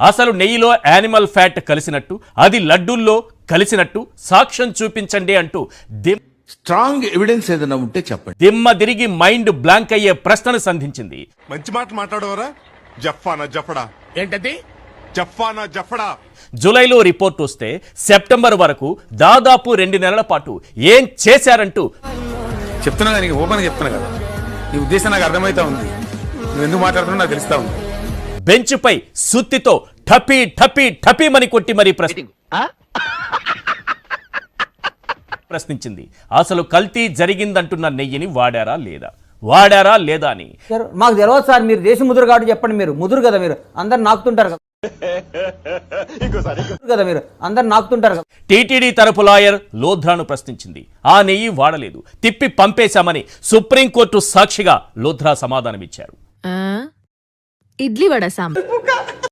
అసలు నెయ్యిలో animal fat కలిసినట్టు, అది లడ్డూల్లో కలిసినట్టు సాక్ష్యం చూపించండి అంటూ స్ట్రాంగ్ ఎవిడెన్స్ ఏదైనా ఉంటే చెప్పండి. దిమ్మ తిరిగి మైండ్ బ్లాంక్ అయ్యే ప్రశ్నను సంధించింది. మంచి మాట మాట్లాడవరా? జఫానా జఫడా ఏంటది? జఫానా జఫడా. జూలైలో రిపోర్ట్ వస్తే సెప్టెంబర్ వరకు దాదాపు 2 నెలల పాటు ఏం చేశారంటూ చెప్తున్నా నీకు ఓపెన్ చెప్తున్నా కదా, నీ ఉద్దేశం నాకు అర్థమైతా ఉంది. నువ్వు ఎందుకు మాట్లాడుతున్నా నాకు తెలుస్తా ఉంది. బెంచ్పై సుత్తితో ఠపీ ఠపీ ఠపీమని కొట్టి మరీ ప్రశ్నించింది. అసలు కల్తీ జరిగిందంటున్న నెయ్యిని వాడారా లేదా అని. మాకు తెలియదు సార్, మీరు దేశ ముదురు కాబట్టి చెప్పండి. మీరు ముదురు కదా, మీరు అందరు నాకుతుంటారు కదా. టీటీడీ తరపు లాయర్ లోధ్రాను ప్రశ్నించింది. ఆ నెయ్యి వాడలేదు, తిప్పి పంపేశామని సుప్రీంకోర్టు సాక్షిగా లోధ్రా సమాధానమిచ్చారు. ఇడ్లీ వడ సాంబార్